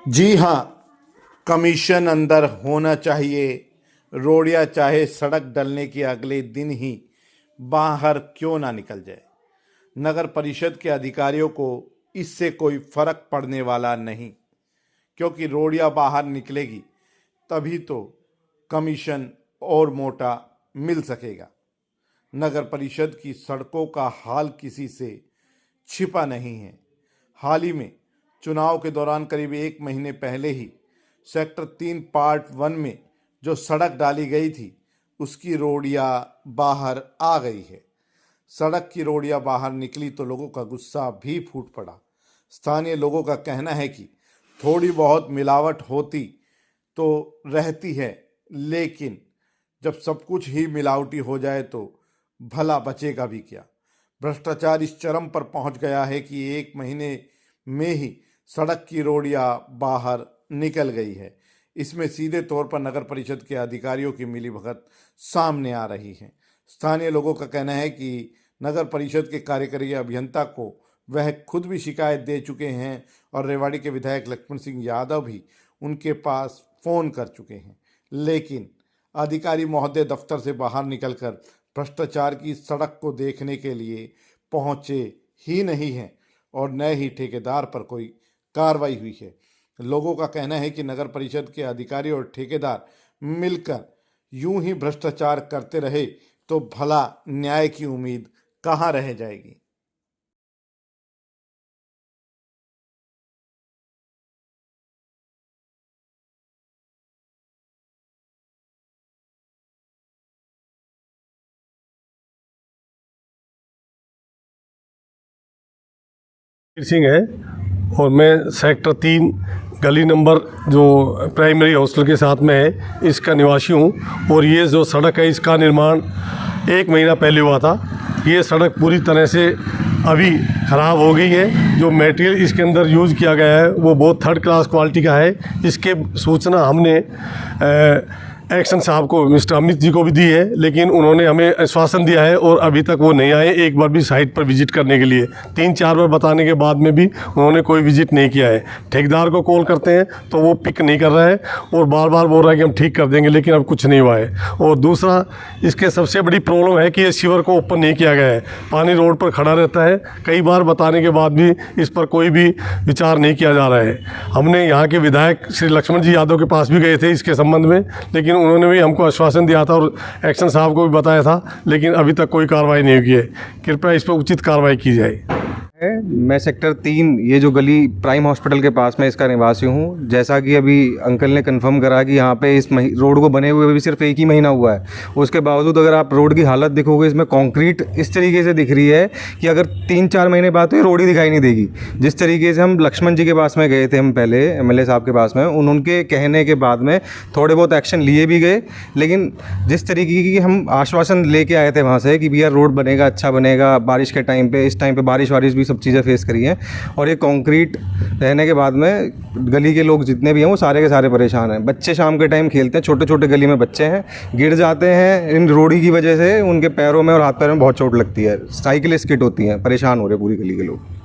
जी हाँ, कमीशन अंदर होना चाहिए। रोड़िया चाहे सड़क डलने के अगले दिन ही बाहर क्यों ना निकल जाए। नगर परिषद के अधिकारियों को इससे कोई फर्क पड़ने वाला नहीं, क्योंकि रोड़िया बाहर निकलेगी तभी तो कमीशन और मोटा मिल सकेगा। नगर परिषद की सड़कों का हाल किसी से छिपा नहीं है। हाल ही में चुनाव के दौरान करीब 1 महीने पहले ही सेक्टर 3 पार्ट 1 में जो सड़क डाली गई थी उसकी रोड़ियां बाहर आ गई है। सड़क की रोड़ियां बाहर निकली तो लोगों का गुस्सा भी फूट पड़ा। स्थानीय लोगों का कहना है कि थोड़ी बहुत मिलावट होती तो रहती है, लेकिन जब सब कुछ ही मिलावटी हो जाए तो भला बचेगा भी क्या। भ्रष्टाचार इस चरम पर पहुंच गया है कि 1 महीने में ही सड़क की रोड़ियां बाहर निकल गई है। इसमें सीधे तौर पर नगर परिषद के अधिकारियों की मिलीभगत सामने आ रही है। स्थानीय लोगों का कहना है कि नगर परिषद के कार्यकारी अभियंता को वह खुद भी शिकायत दे चुके हैं और रेवाड़ी के विधायक लक्ष्मण सिंह यादव भी उनके पास फोन कर चुके हैं, लेकिन अधिकारी महोदय दफ्तर से बाहर निकलकर भ्रष्टाचार की सड़क को देखने के लिए पहुंचे ही नहीं हैं और न ही ठेकेदार पर कोई कार्रवाई हुई है। लोगों का कहना है कि नगर परिषद के अधिकारी और ठेकेदार मिलकर यूं ही भ्रष्टाचार करते रहे तो भला न्याय की उम्मीद कहां रह जाएगी। सिंह है और मैं सेक्टर 3 गली नंबर जो प्राइमरी हॉस्टल के साथ में है इसका निवासी हूँ। और ये जो सड़क है इसका निर्माण 1 महीना पहले हुआ था। ये सड़क पूरी तरह से अभी ख़राब हो गई है। जो मटेरियल इसके अंदर यूज़ किया गया है वो बहुत थर्ड क्लास क्वालिटी का है। इसके सूचना हमने एक्शन साहब को, मिस्टर अमित जी को भी दी है, लेकिन उन्होंने हमें आश्वासन दिया है और अभी तक वो नहीं आए एक बार भी साइट पर विजिट करने के लिए। 3-4 बार बताने के बाद में भी उन्होंने कोई विजिट नहीं किया है। ठेकेदार को कॉल करते हैं तो वो पिक नहीं कर रहा है और बार बार बोल रहा है कि हम ठीक कर देंगे, लेकिन अब कुछ नहीं हुआ है। और दूसरा, इसके सबसे बड़ी प्रॉब्लम है कि ये सीवर को ओपन नहीं किया गया है। पानी रोड पर खड़ा रहता है। कई बार बताने के बाद भी इस पर कोई भी विचार नहीं किया जा रहा है। हमने यहाँ के विधायक श्री लक्ष्मण जी यादव के पास भी गए थे इसके संबंध में, लेकिन उन्होंने भी हमको आश्वासन दिया था और एक्शन साहब को भी बताया था, लेकिन अभी तक कोई कार्रवाई नहीं हुई है। कृपया इस पर उचित कार्रवाई की जाए। मैं सेक्टर 3 ये जो गली प्राइम हॉस्पिटल के पास में इसका निवासी हूँ। जैसा कि अभी अंकल ने कंफर्म करा कि यहाँ पे इस रोड को बने हुए भी सिर्फ 1 ही महीना हुआ है। उसके बावजूद अगर आप रोड की हालत देखोगे, इसमें कंक्रीट इस तरीके से दिख रही है कि अगर 3-4 महीने बाद तो ये रोड ही दिखाई नहीं देगी। जिस तरीके से हम लक्ष्मण जी के पास में गए थे, हम पहले MLA साहब के पास में, उनके कहने के बाद में थोड़े बहुत एक्शन लिए भी गए, लेकिन जिस तरीके की हम आश्वासन लेके आए थे वहाँ से कि भैया रोड बनेगा, अच्छा बनेगा, बारिश के टाइम पे, इस टाइम पे बारिश भी सब चीज़ें फेस करी हैं। और ये कंक्रीट रहने के बाद में गली के लोग जितने भी हैं वो सारे के सारे परेशान हैं। बच्चे शाम के टाइम खेलते हैं, छोटे छोटे गली में बच्चे हैं, गिर जाते हैं इन रोड़ी की वजह से। उनके पैरों में और हाथ पैरों में बहुत चोट लगती है। साइकिल स्किड होती हैं, परेशान हो रहे पूरी गली के लोग।